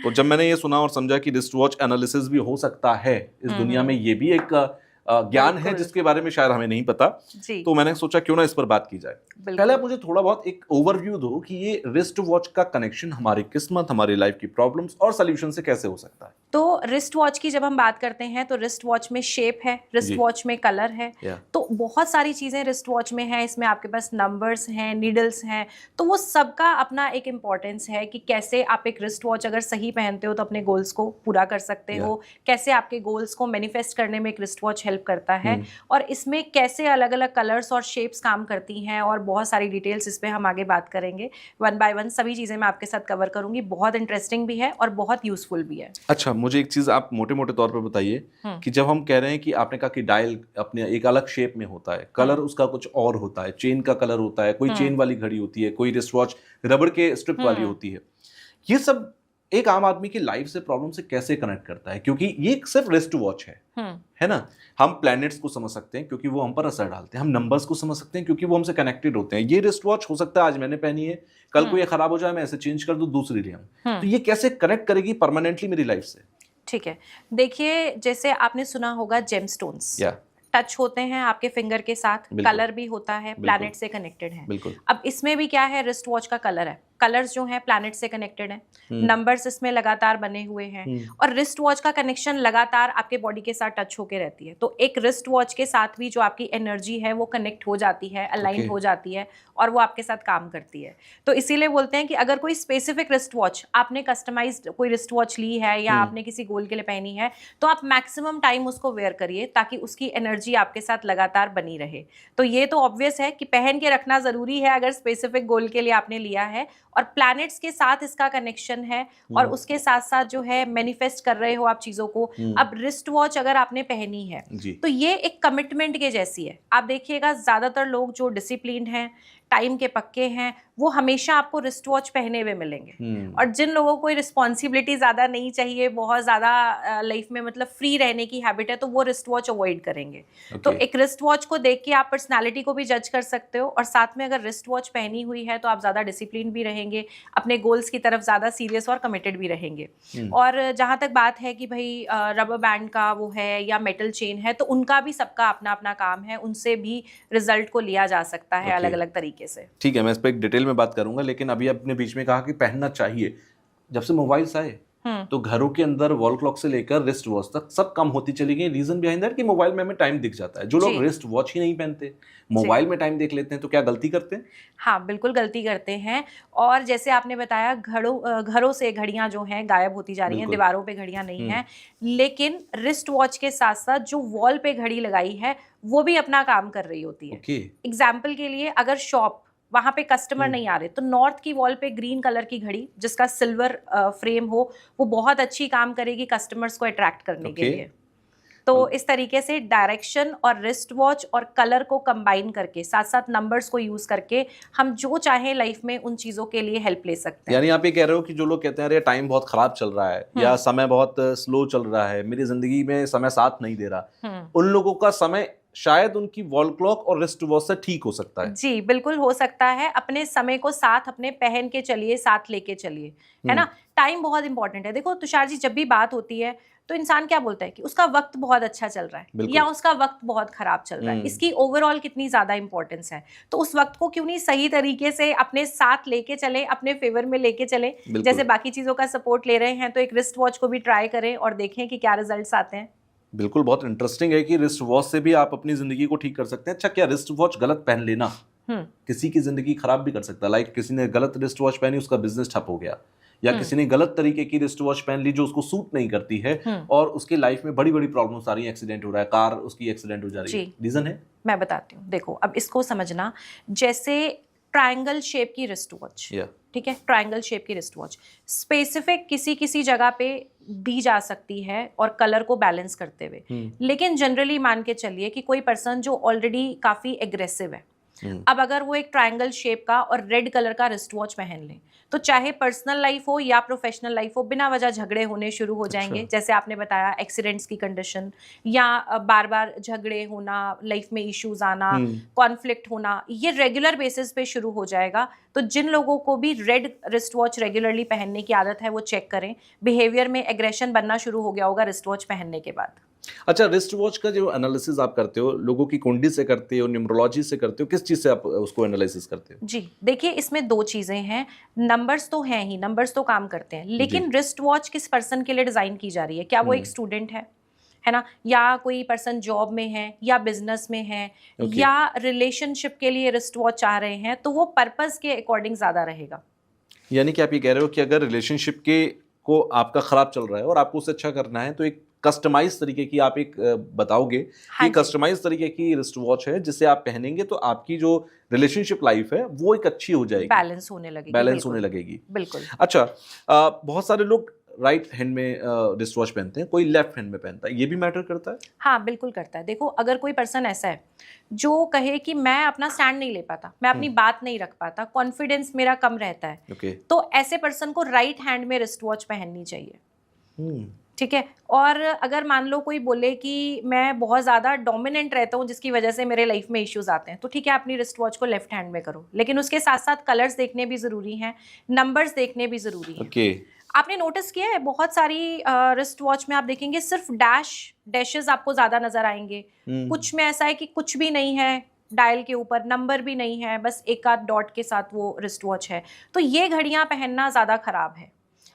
तो जब मैंने ये सुना और समझा कि रिस्ट वॉच एनालिसिस भी हो सकता है इस दुनिया में, ये भी एक ज्ञान है जिसके बारे में शायद हमें नहीं पता, तो मैंने सोचा क्यों ना इस पर बात की जाए। पहले आप मुझे थोड़ा बहुत एक ओवरव्यू दो कि ये रिस्ट वॉच का कनेक्शन हमारी किस्मत, हमारी लाइफ की प्रॉब्लम्स और सॉल्यूशन से कैसे हो सकता है। तो रिस्ट वॉच की जब हम बात करते हैं तो रिस्ट वॉच में शेप है, रिस्ट वॉच में कलर है, तो बहुत सारी चीजें रिस्ट वॉच में है। इसमें आपके पास नंबर्स हैं, नीडल्स हैं, तो वो सबका अपना एक इम्पॉर्टेंस है कि कैसे आप एक रिस्ट वॉच अगर सही पहनते हो तो अपने गोल्स को पूरा कर सकते हो, कैसे आपके गोल्स को मैनिफेस्ट करने में एक रिस्ट वॉच हेल्प करता है, और इसमें कैसे अलग अलग कलर्स और शेप्स काम करती हैं, और बहुत सारी डिटेल्स इस पे हम आगे बात करेंगे। वन बाय वन सभी चीजें मैं आपके साथ कवर करूंगी। बहुत इंटरेस्टिंग भी है और बहुत यूजफुल भी है। अच्छा, मुझे एक चीज आप मोटे मोटे तौर पर बताइए कि जब हम कह रहे हैं कि आपने कहा कि डायल अपने एक अलग शेप में होता है, कलर उसका कुछ और होता है, चेन का कलर होता है, कोई चेन वाली घड़ी होती है, कोई रिस्ट वॉच रबड़ के स्ट्रिप वाली होती है, ये सब एक आम आदमी की लाइफ से प्रॉब्लम से कैसे कनेक्ट करता है? क्योंकि ये सिर्फ रिस्ट वॉच है ना। हम प्लैनेट्स को समझ सकते हैं क्योंकि वो हम पर असर डालते हैं, हम नंबर्स को समझ सकते हैं क्योंकि वो हमसे कनेक्टेड होते हैं। ये रिस्ट वॉच हो सकता है आज मैंने पहनी है, कल को ये खराब हो जाए, मैं ऐसे चेंज कर दूं दूसरी ले आऊं, तो ये कैसे कनेक्ट करेगी परमानेंटली मेरी लाइफ से? ठीक है, देखिए जैसे आपने सुना होगा जेमस्टोन्स टच होते हैं आपके फिंगर के साथ, कलर भी होता है, प्लैनेट से कनेक्टेड है। अब इसमें भी क्या है, रिस्ट वॉच का कलर है, कलर्स जो हैं प्लैनेट से कनेक्टेड हैं, नंबर्स इसमें लगातार बने हुए हैं, और रिस्ट वॉच का कनेक्शन लगातार आपके बॉडी के साथ टच होके रहती है। तो एक रिस्ट वॉच के साथ भी जो आपकी एनर्जी है वो कनेक्ट हो जाती है, अलाइन हो जाती है, और वो आपके साथ काम करती है। तो इसीलिए बोलते हैं कि अगर कोई स्पेसिफिक रिस्ट वॉच आपने कस्टमाइज्ड कोई रिस्ट वॉच ली है या आपने किसी गोल के लिए पहनी है, तो आप मैक्सिमम टाइम उसको वेयर करिए ताकि उसकी एनर्जी आपके साथ लगातार बनी रहे। तो ये तो ऑब्वियस है कि पहन के रखना जरूरी है अगर स्पेसिफिक गोल के लिए आपने लिया है, और प्लैनेट्स के साथ इसका कनेक्शन है, और उसके साथ साथ जो है मैनिफेस्ट कर रहे हो आप चीजों को। अब रिस्ट वॉच अगर आपने पहनी है तो ये एक कमिटमेंट के जैसी है। आप देखिएगा ज्यादातर लोग जो डिसिप्लिन्ड हैं, टाइम के पक्के हैं, वो हमेशा आपको रिस्ट वॉच पहने हुए मिलेंगे, और जिन लोगों को कोई रिस्पॉन्सिबिलिटी ज्यादा नहीं चाहिए, बहुत ज्यादा लाइफ में मतलब फ्री रहने की हैबिट है, तो वो रिस्ट वॉच अवॉइड करेंगे। तो एक रिस्ट वॉच को देख के आप पर्सनालिटी को भी जज कर सकते हो, और साथ में अगर रिस्ट वॉच पहनी हुई है तो आप ज्यादा डिसिप्लिन भी रहेंगे, अपने गोल्स की तरफ ज्यादा सीरियस और कमिटेड भी रहेंगे। और जहां तक बात है कि भाई रबर बैंड का वो है या मेटल चेन है, तो उनका भी सबका अपना अपना काम है, उनसे भी रिजल्ट को लिया जा सकता है अलग अलग तरीके से। ठीक है, मैं इस पर एक डिटेल में बात करूंगा, लेकिन अभी आपने बीच में कहा कि पहनना चाहिए। जब से मोबाइल्स आए तो घरों के अंदर वॉल क्लॉक से लेकर रिस्ट वॉच तक सब कम होती चली गई। रीजन बिहाइंड दैट कि मोबाइल में हमें टाइम दिख जाता है। जो लोग रिस्ट वॉच ही नहीं पहनते, मोबाइल में टाइम देख लेते हैं, तो क्या गलती करते हैं? हाँ, बिल्कुल गलती करते हैं। और जैसे आपने बताया, घरों से घड़ियां जो हैं गायब होती जा रही हैं, दीवारों पे घड़ियां नहीं हैं, लेकिन रिस्ट वॉच के साथ साथ जो वॉल पे घड़ी लगाई है वो भी अपना काम कर रही होती है। एग्जाम्पल के लिए, अगर शॉप वहां पे कस्टमर नहीं आ रहे, तो नॉर्थ की वॉल पे ग्रीन कलर की घड़ी जिसका सिल्वर फ्रेम हो, वो बहुत अच्छी काम करेगी कस्टमर्स को अट्रैक्ट करने के लिए। तो इस तरीके से डायरेक्शन और रिस्ट वॉच और कलर को कंबाइन करके, साथ साथ नंबर्स को यूज करके, हम जो चाहें लाइफ में उन चीजों के लिए हेल्प ले सकते हैं। यानी आप ये कह रहे हो कि जो लोग कहते हैं अरे टाइम बहुत खराब चल रहा है, या समय बहुत स्लो चल रहा है, मेरी जिंदगी में समय साथ नहीं दे रहा, उन लोगों का समय शायद उनकी वॉल क्लॉक और रिस्ट वॉच से ठीक हो सकता है। जी बिल्कुल हो सकता है। अपने समय को साथ अपने पहन के चलिए, साथ लेके चलिए, है ना। टाइम बहुत इंपॉर्टेंट है। देखो तुषार जी, जब भी बात होती है तो इंसान क्या बोलता है कि उसका वक्त बहुत अच्छा चल रहा है या उसका वक्त बहुत खराब चल रहा है, इसकी ओवरऑल कितनी ज्यादा इंपॉर्टेंस है। तो उस वक्त को क्यों नहीं सही तरीके से अपने साथ लेके चले, अपने फेवर में लेके चले। जैसे बाकी चीजों का सपोर्ट ले रहे हैं, तो एक रिस्ट वॉच को भी ट्राई करें और देखें कि क्या रिजल्ट्स आते हैं। बिल्कुल, बहुत इंटरेस्टिंग है कि रिस्ट वॉच से भी आप अपनी जिंदगी को ठीक कर सकते हैं। अच्छा, क्या रिस्ट वॉच गलत पहन लेना किसी की जिंदगी खराब भी कर सकता है? लाइक किसी ने गलत रिस्ट वॉच पहनी, उसका बिजनेस ठप हो गया, या किसी ने गलत तरीके की रिस्ट वॉच पहन ली जो उसको सूट नहीं करती है, और उसके लाइफ में बड़ी बड़ी प्रॉब्लम्स आ रही हैं, एक्सीडेंट हो रहा है, कार उसकी एक्सीडेंट हो जा रही है। रीजन है, मैं बताती हूँ। देखो, अब इसको समझना, जैसे ट्रायंगल शेप की रिस्ट वॉच, ठीक है, ट्रायंगल शेप की रिस्ट वॉच स्पेसिफिक किसी जगह पे दी जा सकती है और कलर को बैलेंस करते हुए। लेकिन जनरली मान के चलिए कि कोई पर्सन जो ऑलरेडी काफी एग्रेसिव है, अब अगर वो एक ट्रायंगल शेप का और रेड कलर का रिस्ट वॉच पहन लें तो चाहे पर्सनल लाइफ हो या प्रोफेशनल लाइफ हो, बिना वजह झगड़े होने शुरू हो जाएंगे। जैसे आपने बताया एक्सीडेंट्स की कंडीशन या बार बार झगड़े होना, लाइफ में इश्यूज आना, कॉन्फ्लिक्ट होना, ये रेगुलर बेसिस पे शुरू हो जाएगा। तो जिन लोगों को भी रेड रिस्ट वॉच रेगुलरली पहनने की आदत है वो चेक करें, बिहेवियर में एग्रेशन बनना शुरू हो गया होगा रिस्ट वॉच पहनने के बाद। अच्छा, रिस्ट वॉच का जो एनालिसिस आप करते हो, लोगों की कुंडली से करते हो, न्यूमरोलॉजी से करते हो, किस चीज से आप उसको एनालिसिस करते हो? जी देखिए, इसमें दो चीजें हैं। नंबर्स तो हैं ही, नंबर्स तो काम करते हैं, लेकिन रिस्ट वॉच किस पर्सन के लिए डिजाइन की जा रही है? क्या वो एक स्टूडेंट है ना, या कोई पर्सन जॉब में है या बिजनेस में है, या रिलेशनशिप के लिए रिस्ट वॉच चाह रहे हैं, तो वो पर्पस के अकॉर्डिंग ज्यादा रहेगा। यानी कि आप ये कह रहे हो कि अगर रिलेशनशिप के को आपका खराब चल रहा है और आपको उसे अच्छा करना है, तो एक कस्टमाइज तरीके की आप एक बताओगे कि कस्टमाइज तरीके की रिस्ट वॉच है जिसे आप पहनेंगे तो आपकी जो रिलेशनशिप लाइफ है वो एक अच्छी हो जाएगी, बैलेंस होने लगेगी। बिल्कुल। अच्छा, बहुत सारे लोग राइट हैंड में रिस्ट वॉच पहनते हैं, कोई लेफ्ट हैंड में पहनता है, ये भी मैटर करता है? हाँ बिल्कुल करता है। देखो, अगर कोई पर्सन ऐसा है जो कहे कि मैं अपना स्टैंड नहीं ले पाता, मैं अपनी बात नहीं रख पाता, कॉन्फिडेंस मेरा कम रहता है, तो ऐसे पर्सन को राइट हैंड में रिस्ट वॉच पहननी चाहिए। ठीक है। और अगर मान लो कोई बोले कि मैं बहुत ज़्यादा डोमिनेंट रहता हूँ जिसकी वजह से मेरे लाइफ में इश्यूज आते हैं, तो ठीक है, अपनी रिस्ट वॉच को लेफ्ट हैंड में करो, लेकिन उसके साथ साथ कलर्स देखने भी ज़रूरी हैं, नंबर्स देखने भी ज़रूरी हैं। आपने नोटिस किया है बहुत सारी रिस्ट वॉच में आप देखेंगे सिर्फ डैशेस आपको ज़्यादा नज़र आएंगे। कुछ में ऐसा है कि कुछ भी नहीं है, डायल के ऊपर नंबर भी नहीं है, बस एक आध डॉट के साथ वो रिस्ट वॉच है। तो ये घड़ियाँ पहनना ज़्यादा ख़राब है।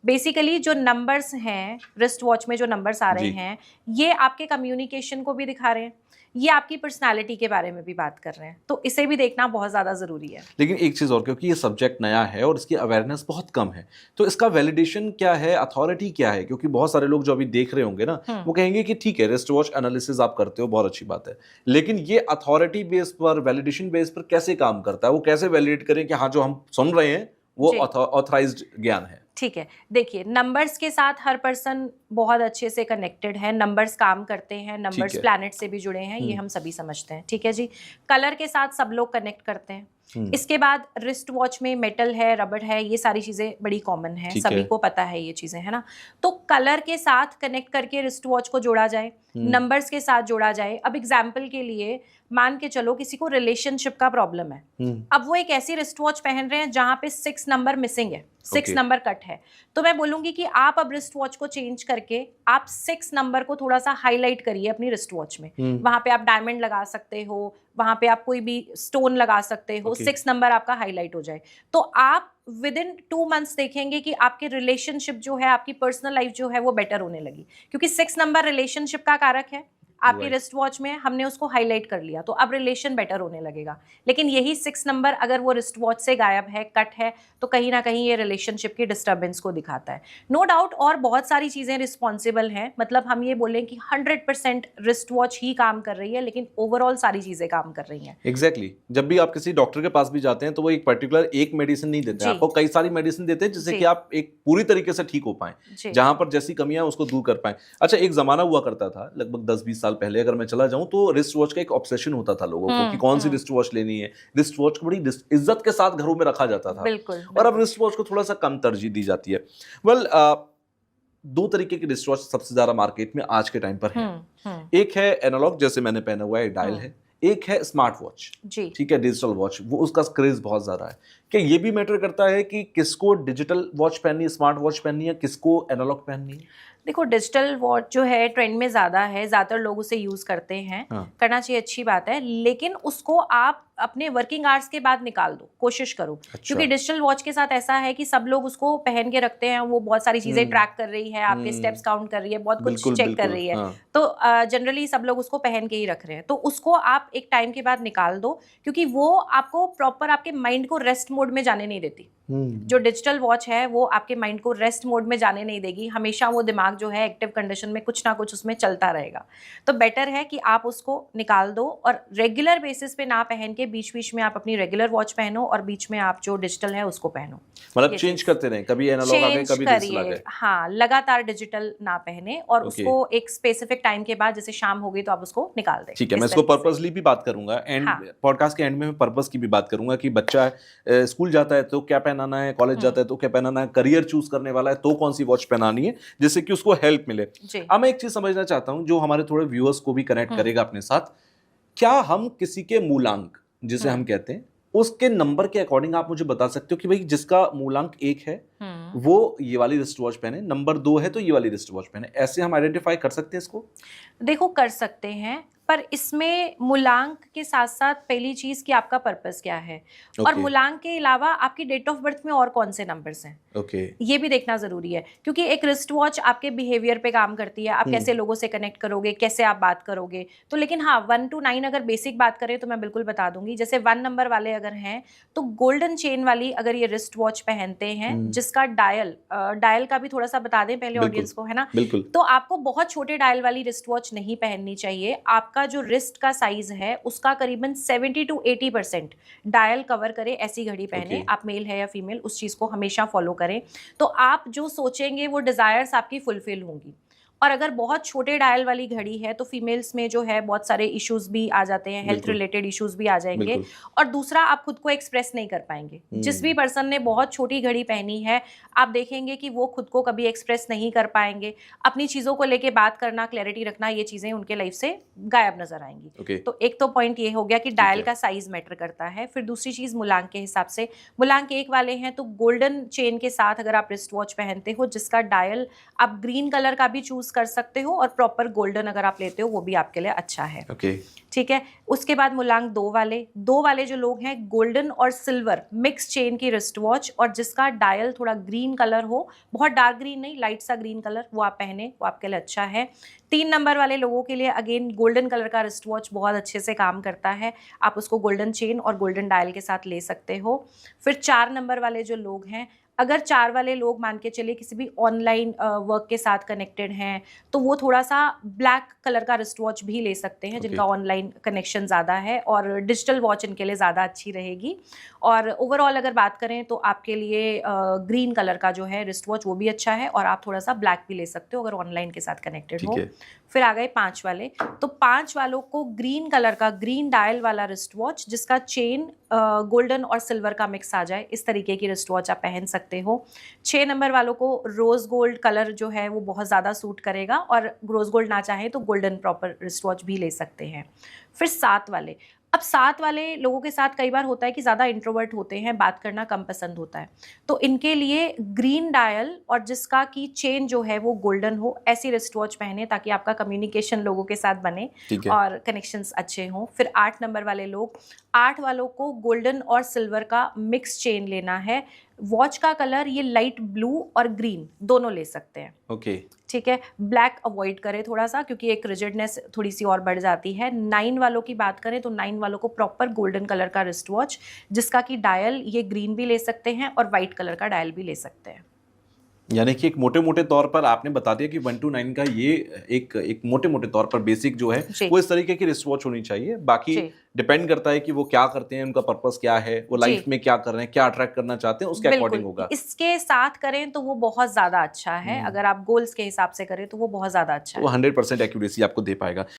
बेसिकली जो नंबर्स हैं रिस्ट वॉच में, जो नंबर्स आ रहे हैं, ये आपके कम्युनिकेशन को भी दिखा रहे हैं, ये आपकी पर्सनालिटी के बारे में भी बात कर रहे हैं, तो इसे भी देखना बहुत ज़्यादा ज़रूरी है। लेकिन एक चीज़ और, क्योंकि ये सब्जेक्ट नया है और इसकी अवेयरनेस बहुत कम है, तो इसका वैलिडेशन क्या है, अथॉरिटी क्या है? क्योंकि बहुत सारे लोग जो अभी देख रहे होंगे ना, वो कहेंगे कि ठीक है, रिस्ट वॉच एनालिसिस आप करते हो, बहुत अच्छी बात है, लेकिन ये अथॉरिटी बेस पर, वैलिडेशन बेस पर कैसे काम करता है? वो कैसे वैलिडेट करें कि हाँ, जो हम सुन रहे हैं वो ऑथराइज्ड ज्ञान है? ठीक है, देखिए, नंबर्स के साथ हर पर्सन बहुत अच्छे से कनेक्टेड है, नंबर्स काम करते हैं, नंबर्स प्लैनेट से भी जुड़े हैं, ये हम सभी समझते हैं। ठीक है जी। कलर के साथ सब लोग कनेक्ट करते हैं। इसके बाद रिस्ट वॉच में मेटल है, रबड़ है, ये सारी चीजें बड़ी कॉमन है, सभी को पता है ये चीजें, है ना। तो कलर के साथ कनेक्ट करके रिस्ट वॉच को जोड़ा जाए, नंबर्स के साथ जोड़ा जाए। अब एग्जाम्पल के लिए मान के चलो किसी को रिलेशनशिप का प्रॉब्लम है, अब वो एक ऐसी रिस्ट वॉच पहन रहे हैं जहां पे 6 नंबर मिसिंग है, 6 नंबर कट है, तो मैं बोलूंगी कि आप अब रिस्ट वॉच को चेंज करके आप 6 नंबर को थोड़ा सा हाईलाइट करिए अपनी रिस्ट वॉच में। वहां पे आप डायमंड लगा सकते हो, वहां पे आप कोई भी स्टोन लगा सकते हो, 6 नंबर आपका हाईलाइट हो जाए। तो आप विद इन 2 मंथ्स देखेंगे कि आपके रिलेशनशिप जो है, आपकी पर्सनल लाइफ जो है वो बेटर होने लगी, क्योंकि 6 नंबर रिलेशनशिप का कारक है। आपकी रिस्ट वॉच में हमने उसको हाईलाइट कर लिया, तो अब रिलेशन बेटर होने लगेगा। लेकिन यही 6 नंबर अगर वो रिस्ट वॉच से गायब है, कट है, तो कहीं ना कहीं ये रिलेशनशिप की डिस्टर्बेंस को दिखाता है, नो डाउट। और बहुत सारी चीजें रिस्पॉन्सिबल हैं, मतलब हम ये बोलें कि 100% रिस्ट वॉच ही काम कर रही है, लेकिन ओवरऑल सारी चीजें काम कर रही हैं। एग्जैक्टली। जब भी आप किसी डॉक्टर के पास भी जाते हैं तो वो एक पर्टिकुलर एक मेडिसिन नहीं देते हैं, आपको कई सारी मेडिसिन देते हैं जिससे कि आप एक पूरी तरीके से ठीक हो पाएं, जहां पर जैसी कमियां हैं उसको दूर कर पाएं। अच्छा, एक जमाना हुआ करता था लगभग 10-20 साल पहले, अगर मैं चला जाऊं, तो रिस्ट वॉच का एक ऑब्सेशन होता था लोगों को कि कौन सी रिस्ट वॉच लेनी है। रिस्ट वॉच को बड़ी इज्जत के साथ घरों में रखा जाता था, और अब रिस्ट वॉच को थोड़ा सा कम तरजीह दी जाती है। वेल, 2 तरीके की रिस्ट वॉच सबसे ज्यादा मार्केट में आज के टाइम पर है। एक है एनालॉग, जैसे मैंने पहना हुआ है, डायल है। एक है स्मार्ट वॉच, ठीक है, डिजिटल वॉच, वो उसका क्रेज बहुत ज्यादा है। क्या ये भी मैटर करता है कि किसको डिजिटल वॉच पहननी है, स्मार्ट वॉच पहननी है, किसको एनालॉग पहननी है? देखो, डिजिटल वॉच जो है ट्रेंड में ज़्यादा है, ज़्यादातर लोग उसे यूज़ करते हैं, करना चाहिए, अच्छी बात है, लेकिन उसको आप अपने वर्किंग आवर्स के बाद निकाल दो, कोशिश करो। क्योंकि डिजिटल वॉच के साथ ऐसा है कि सब लोग उसको पहन के रखते हैं, वो बहुत सारी चीज़ें ट्रैक कर रही है, आपके स्टेप्स काउंट कर रही है, बहुत कुछ चेक कर रही है, तो जनरली सब लोग उसको पहन के ही रख रहे हैं। तो उसको आप एक टाइम के बाद निकाल दो, क्योंकि वो आपको प्रॉपर आपके माइंड को रेस्ट मोड में जाने नहीं देती। जो डिजिटल वॉच है वो आपके माइंड को रेस्ट मोड में जाने नहीं देगी, हमेशा वो दिमाग जो है एक्टिव कंडीशन में कुछ ना कुछ उसमें चलता रहेगा। तो बेटर है कि आप उसको निकाल दो और रेगुलर बेसिस पे ना पहन के बीच बीच में आप अपनी रेगुलर वॉच पहनो और बीच में आप जो डिजिटल है उसको पहनो। मतलब चेंज करते रहें, कभी एनालॉग आ गए कभी डिजिटल आ गए। हाँ, लगातार डिजिटल ना पहने और उसको एक स्पेसिफिक टाइम के बाद जैसे शाम हो गई तो आप उसको निकाल दें। ठीक है, मैं इसको पर्पसली भी बात करूंगा एंड पॉडकास्ट के एंड में मैं पर्पस की भी बात करूंगा कि बच्चा स्कूल जाता है तो क्या पहनाना है, कॉलेज जाता है तो क्या पहनाना है, करियर चूज करने वाला है तो कौन सी वॉच पहनानी है जिससे कि उसको हेल्प मिले। अब मैं एक चीज समझना चाहता हूं जो हमारे थोड़े व्यूअर्स को भी कनेक्ट करेगा अपने साथ, क्या हम किसी के मूलांक जिसे हम कहते हैं उसके नंबर के अकॉर्डिंग आप मुझे बता सकते हो कि भाई जिसका मूलांक 1 है वो ये वाली रिस्ट वॉच पहने, नंबर 2 है तो ये वाली रिस्ट वॉच पहने, ऐसे हम आइडेंटिफाई कर सकते हैं इसको? देखो कर सकते हैं, पर इसमें मूलांक के साथ साथ पहली चीज कि आपका पर्पस क्या है और मूलांक के अलावा आपकी डेट ऑफ बर्थ में और कौन से नंबर्स हैं, ये भी देखना जरूरी है। क्योंकि एक रिस्ट वॉच आपके बिहेवियर पे काम करती है, आप कैसे लोगों से कनेक्ट करोगे, कैसे आप बात करोगे। तो लेकिन हाँ 1 to 9 अगर बेसिक बात करें तो मैं बिल्कुल बता दूंगी। जैसे 1 नंबर वाले अगर हैं तो गोल्डन चेन वाली अगर ये रिस्ट वॉच पहनते हैं जिसका डायल का भी थोड़ा सा बता दें पहले ऑडियंस को, है ना। तो आपको बहुत छोटे डायल वाली रिस्ट वॉच नहीं पहननी चाहिए। आपका जो रिस्ट का साइज है उसका करीबन 70 to 80% डायल कवर करे ऐसी घड़ी पहने। आप मेल है या फीमेल उस चीज को हमेशा फॉलो करें, तो आप जो सोचेंगे वो डिजायर्स आपकी फुलफिल होंगी। और अगर बहुत छोटे डायल वाली घड़ी है तो फीमेल्स में जो है बहुत सारे इश्यूज भी आ जाते हैं, हेल्थ रिलेटेड इश्यूज भी आ जाएंगे। और दूसरा आप खुद को एक्सप्रेस नहीं कर पाएंगे। जिस भी पर्सन ने बहुत छोटी घड़ी पहनी है आप देखेंगे कि वो खुद को कभी एक्सप्रेस नहीं कर पाएंगे, अपनी चीजों को लेके बात करना, क्लैरिटी रखना, ये चीजें उनके लाइफ से गायब नजर आएंगी। तो एक तो पॉइंट ये हो गया कि डायल का साइज मैटर करता है। फिर दूसरी चीज मूलांक के हिसाब से, मूलांक 1 वाले हैं तो गोल्डन चेन के साथ अगर आप रिस्ट वॉच पहनते हो जिसका डायल आप ग्रीन कलर का भी चूज कर सकते हो और प्रॉपर गोल्डन अगर आप लेते हो वो भी आपके लिए अच्छा है। ठीक है। उसके बाद मूलांक 2 वाले जो लोग हैं गोल्डन और सिल्वर मिक्स चेन की रिस्ट वॉच और जिसका डायल थोड़ा ग्रीन कलर हो, बहुत डार्क ग्रीन नहीं, लाइट सा ग्रीन कलर, वो आप पहने, वो आपके लिए अच्छा है। 3 नंबर वाले लोगों के लिए अगेन गोल्डन कलर का रिस्ट वॉच बहुत अच्छे से काम करता है, आप उसको गोल्डन चेन और गोल्डन डायल के साथ ले सकते हो। फिर 4 नंबर वाले जो लोग हैं, अगर 4 वाले लोग मान के चलिए किसी भी ऑनलाइन वर्क के साथ कनेक्टेड हैं तो वो थोड़ा सा ब्लैक कलर का रिस्ट वॉच भी ले सकते हैं जिनका ऑनलाइन कनेक्शन ज़्यादा है और डिजिटल वॉच इनके लिए ज़्यादा अच्छी रहेगी। और ओवरऑल अगर बात करें तो आपके लिए ग्रीन कलर का जो है रिस्ट वॉच वो भी अच्छा है और आप थोड़ा सा ब्लैक भी ले सकते हो अगर ऑनलाइन के साथ कनेक्टेड हो। फिर आ गए 5 वाले, तो 5 वालों को ग्रीन कलर का ग्रीन डायल वाला रिस्ट वॉच जिसका चेन गोल्डन और सिल्वर का मिक्स आ जाए, इस तरीके की रिस्ट वॉच आप पहन सकते हो। 6 नंबर वालों को रोज गोल्ड कलर जो है वो बहुत ज़्यादा सूट करेगा और रोज गोल्ड ना चाहे तो गोल्डन प्रॉपर रिस्ट वॉच भी ले सकते हैं। फिर 7 वाले, अब 7 वाले लोगों के साथ कई बार होता है कि ज़्यादा इंट्रोवर्ट होते हैं, बात करना कम पसंद होता है, तो इनके लिए ग्रीन डायल और जिसका की चेन जो है वो गोल्डन हो ऐसी रिस्ट वॉच पहने ताकि आपका कम्युनिकेशन लोगों के साथ बने और कनेक्शंस अच्छे हों। फिर 8 नंबर वाले लोग, 8 वालों को गोल्डन और सिल्वर का मिक्स चेन लेना है। वॉच का कलर ये लाइट ब्लू और ग्रीन दोनों ले सकते हैं। ठीक है, ब्लैक अवॉइड करें थोड़ा सा क्योंकि एक रिजिडनेस थोड़ी सी और बढ़ जाती है। 9 वालों की बात करें तो 9 वालों को प्रॉपर गोल्डन कलर का रिस्ट वॉच जिसका कि डायल ये ग्रीन भी ले सकते हैं और वाइट कलर का डायल भी ले सकते हैं। यानी कि एक मोटे मोटे तौर पर आपने बता दिया कि 1 to 9 का ये एक मोटे मोटे तौर पर बेसिक जो है वो इस तरीके की रिस्ट वॉच होनी चाहिए। बाकी डिपेंड करता है कि वो क्या करते हैं, उनका पर्पस क्या है, वो लाइफ में क्या कर रहे हैं, क्या अट्रैक्ट करना चाहते हैं, उसके अकॉर्डिंग होगा। इसके साथ करें तो वो बहुत ज्यादा अच्छा है, अगर आप गोल्स के हिसाब से करें तो वो बहुत ज्यादा अच्छा है, वो 100% एक्यूरेसी आपको दे पाएगा।